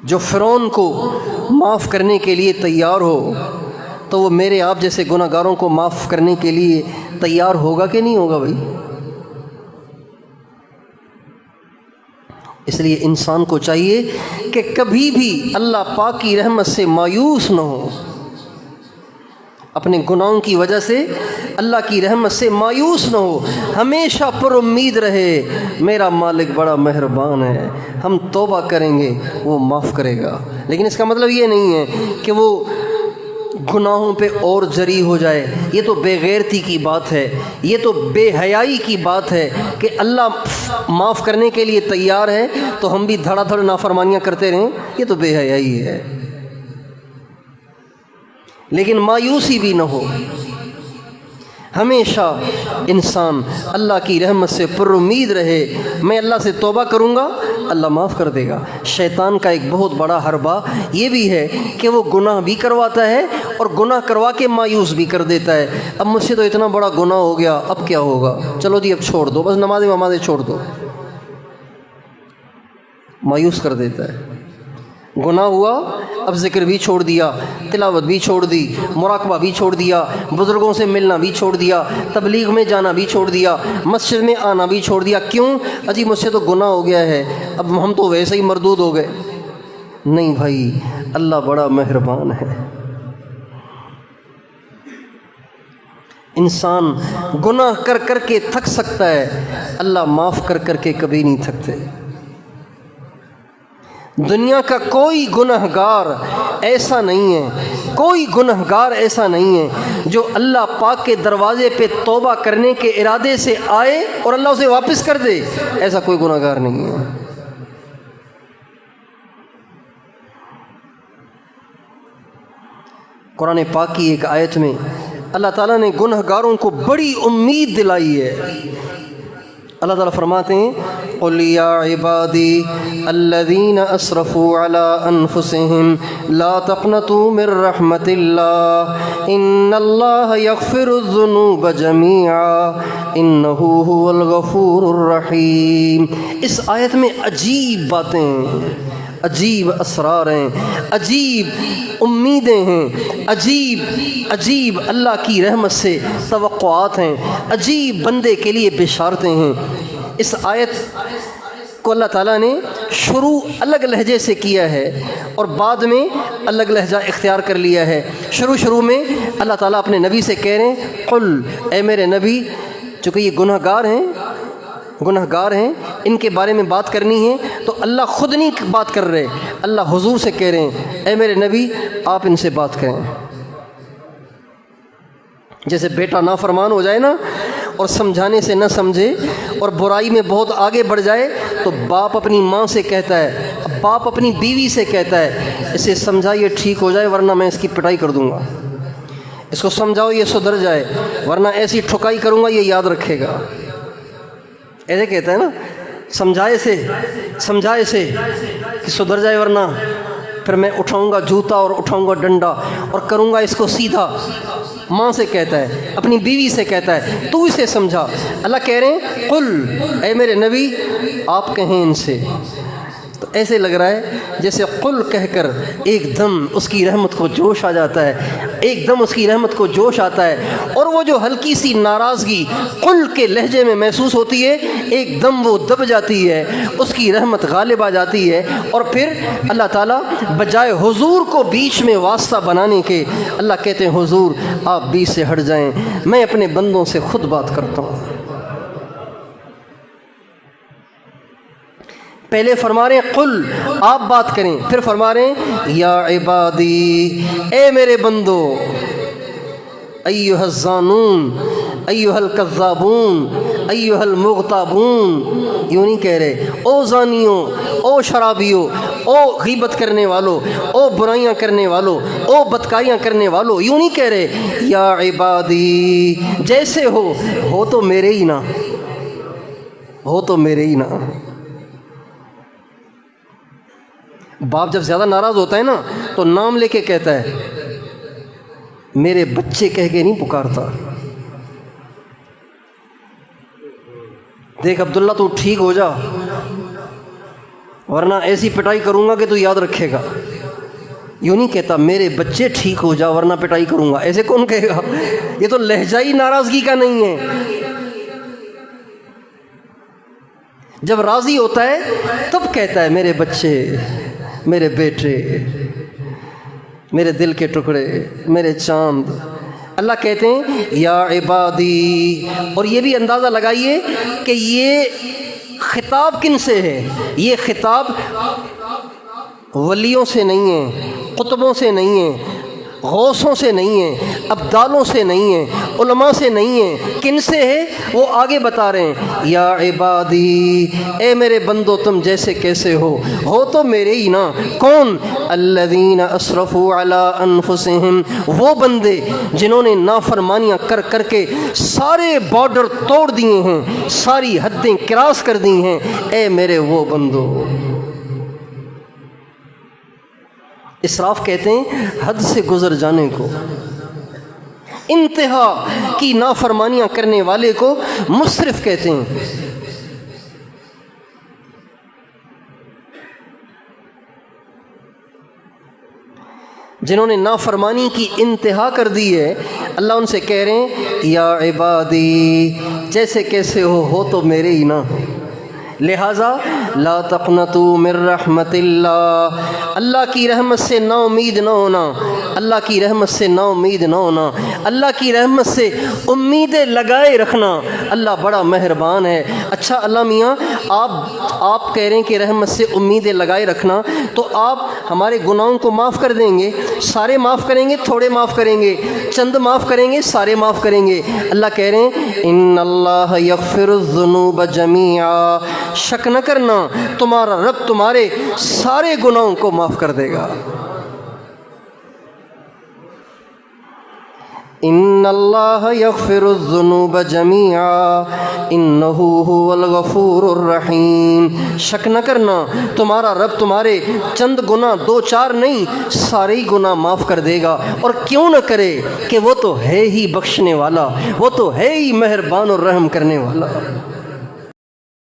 جو فرعون کو معاف کرنے کے لیے تیار ہو تو وہ میرے آپ جیسے گناہ گاروں کو معاف کرنے کے لیے تیار ہوگا کہ نہیں ہوگا بھائی؟ اس لیے انسان کو چاہیے کہ کبھی بھی اللہ پاک کی رحمت سے مایوس نہ ہو، اپنے گناہوں کی وجہ سے اللہ کی رحمت سے مایوس نہ ہو، ہمیشہ پر امید رہے میرا مالک بڑا مہربان ہے، ہم توبہ کریں گے وہ معاف کرے گا۔ لیکن اس کا مطلب یہ نہیں ہے کہ وہ گناہوں پہ اور جری ہو جائے، یہ تو بے غیرتی کی بات ہے، یہ تو بے حیائی کی بات ہے کہ اللہ معاف کرنے کے لیے تیار ہے تو ہم بھی دھڑا دھڑ نافرمانیاں کرتے رہیں، یہ تو بے حیائی ہے۔ لیکن مایوسی بھی نہ ہو، ہمیشہ انسان اللہ کی رحمت سے پر امید رہے، میں اللہ سے توبہ کروں گا اللہ معاف کر دے گا۔ شیطان کا ایک بہت بڑا حربہ یہ بھی ہے کہ وہ گناہ بھی کرواتا ہے اور گناہ کروا کے مایوس بھی کر دیتا ہے، اب مجھ سے تو اتنا بڑا گناہ ہو گیا اب کیا ہوگا، چلو جی اب چھوڑ دو، بس نمازیں چھوڑ دو، مایوس کر دیتا ہے۔ گناہ ہوا اب ذکر بھی چھوڑ دیا، تلاوت بھی چھوڑ دی، مراقبہ بھی چھوڑ دیا، بزرگوں سے ملنا بھی چھوڑ دیا، تبلیغ میں جانا بھی چھوڑ دیا، مسجد میں آنا بھی چھوڑ دیا۔ کیوں؟ اجی مجھ سے تو گناہ ہو گیا ہے، اب ہم تو ویسے ہی مردود ہو گئے۔ نہیں بھائی، اللہ بڑا مہربان ہے۔ انسان گناہ کر کر کے تھک سکتا ہے، اللہ معاف کر کر کے کبھی نہیں تھکتے۔ دنیا کا کوئی گناہ گار ایسا نہیں ہے، کوئی گناہ گار ایسا نہیں ہے جو اللہ پاک کے دروازے پہ توبہ کرنے کے ارادے سے آئے اور اللہ اسے واپس کر دے، ایسا کوئی گناہ گار نہیں ہے۔ قرآن پاک کی ایک آیت میں اللہ تعالیٰ نے گناہ گاروں کو بڑی امید دلائی ہے۔ اللہ تعالیٰ فرماتے ہیں قُلْ يَا عِبَادِي الَّذِينَ أَسْرَفُوا عَلَىٰ أَنفُسِهِمْ لَا تَقْنَطُوا مِن رَّحْمَةِ اللَّهِ إِنَّ اللَّهَ يَغْفِرُ الذُّنُوبَ جَمِيعًا إِنَّهُ هُوَ الْغَفُورُ الرَّحِيمُ۔ اس آیت میں عجیب باتیں ہیں، عجیب اسرار ہیں، عجیب امیدیں ہیں، عجیب اللہ کی رحمت سے توقعات ہیں، عجیب بندے کے لیے بشارتیں ہیں۔ اس آیت کو اللہ تعالیٰ نے شروع الگ لہجے سے کیا ہے اور بعد میں الگ لہجہ اختیار کر لیا ہے۔ شروع میں اللہ تعالیٰ اپنے نبی سے کہہ رہے ہیں قل، اے میرے نبی، چونکہ یہ گناہ گار ہیں ان کے بارے میں بات کرنی ہے تو اللہ خود نہیں بات کر رہے، اللہ حضور سے کہہ رہے ہیں اے میرے نبی آپ ان سے بات کریں۔ جیسے بیٹا نافرمان ہو جائے نا اور سمجھانے سے نہ سمجھے اور برائی میں بہت آگے بڑھ جائے تو باپ اپنی ماں سے کہتا ہے، باپ اپنی بیوی سے کہتا ہے اسے سمجھا یہ ٹھیک ہو جائے ورنہ میں اس کی پٹائی کر دوں گا، اس کو سمجھاؤ یہ سدھر جائے ورنہ ایسی ٹھکائی کروں گا یہ یاد رکھے گا۔ ایسے کہتا ہے نا، سمجھائے سے کہ سدھر جائے ورنہ پھر میں اٹھاؤں گا جوتا اور اٹھاؤں گا ڈنڈا اور کروں گا اس کو سیدھا۔ ماں سے کہتا ہے، اپنی بیوی سے کہتا ہے تو اسے سمجھا۔ اللہ کہہ رہے ہیں قل، اے میرے نبی آپ کہیں ان سے۔ تو ایسے لگ رہا ہے جیسے قل کہہ کر ایک دم اس کی رحمت کو جوش آ جاتا ہے، ایک دم اس کی رحمت کو جوش آتا ہے، اور وہ جو ہلکی سی ناراضگی قل کے لہجے میں محسوس ہوتی ہے ایک دم وہ دب جاتی ہے، اس کی رحمت غالب آ جاتی ہے، اور پھر اللہ تعالیٰ بجائے حضور کو بیچ میں واسطہ بنانے کے اللہ کہتے ہیں حضور آپ بیچ سے ہٹ جائیں، میں اپنے بندوں سے خود بات کرتا ہوں۔ پہلے فرما رہے ہیں قل آپ بات کریں، پھر فرما رہے ہیں یا عبادی اے میرے بندو، ایھا الزانون ایھا الکذابون ایھا المغتابون، یوں نہیں کہہ رہے او زانیوں، او شرابیوں، او غیبت کرنے والوں، او برائیاں کرنے والوں، او بدکاریاں کرنے والوں، یوں نہیں کہہ رہے یا عبادی جیسے ہو تو میرے ہی نا، ہو تو میرے ہی نا۔ باپ جب زیادہ ناراض ہوتا ہے نا تو نام لے کے کہتا ہے، میرے بچے کہہ کے نہیں پکارتا۔ دیکھ عبداللہ تو ٹھیک ہو جا، ورنہ ایسی پٹائی کروں گا کہ تو یاد رکھے گا۔ یوں نہیں کہتا میرے بچے ٹھیک ہو جا ورنہ پٹائی کروں گا، ایسے کون کہے گا؟ یہ تو لہجہ ہی ناراضگی کا نہیں ہے۔ جب راضی ہوتا ہے تب کہتا ہے میرے بچے، میرے بیٹے، میرے دل کے ٹکڑے، میرے چاند۔ اللہ کہتے ہیں یا عبادی، اور یہ بھی اندازہ لگائیے کہ یہ خطاب کن سے ہے؟ یہ خطاب ولیوں سے نہیں ہے، قطبوں سے نہیں ہے، غوثوں سے نہیں ہے، ابدالوں سے نہیں ہے، علماء سے نہیں ہے، کن سے ہے؟ وہ آگے بتا رہے ہیں یا عبادی، اے میرے بندو تم جیسے کیسے ہو تو میرے ہی نا۔ کون؟ الذین اسرفوا علی انفسہم، وہ بندے جنہوں نے نافرمانیاں کر کر کے سارے بارڈر توڑ دیے ہیں، ساری حدیں کراس کر دی ہیں۔ اے میرے وہ بندو، اسراف کہتے ہیں حد سے گزر جانے کو، انتہا کی نافرمانیاں کرنے والے کو مسرف کہتے ہیں۔ جنہوں نے نافرمانی کی انتہا کر دی ہے، اللہ ان سے کہہ رہے ہیں یا عبادی، جیسے کیسے ہو تو میرے ہی نا۔ لہٰذا لا تقنطوا من رحمت اللہ، اللہ کی رحمت سے نا امید نہ ہونا، اللہ کی رحمت سے نا امید نہ ہونا، اللہ کی رحمت سے امیدیں لگائے رکھنا۔ اللہ بڑا مہربان ہے۔ اچھا اللہ میاں، آپ کہہ رہے ہیں کہ رحمت سے امیدیں لگائے رکھنا، تو آپ ہمارے گناہوں کو معاف کر دیں گے؟ سارے معاف کریں گے؟ تھوڑے معاف کریں گے؟ چند معاف کریں گے؟ سارے معاف کریں گے؟ اللہ کہہ رہے ہیں ان اللہ یغفر الذنوب جمیعا، شک نہ کرنا تمہارا رب تمہارے سارے گناہوں کو معاف کر دے گا۔ ان اللہ یغفر الذنوب جمیعا انہ هو الغفور الرحیم، شک نہ کرنا تمہارا رب تمہارے چند گناہ، 2-4 نہیں، سارے ہی گناہ معاف کر دے گا۔ اور کیوں نہ کرے کہ وہ تو ہے ہی بخشنے والا، وہ تو ہے ہی مہربان اور رحم کرنے والا۔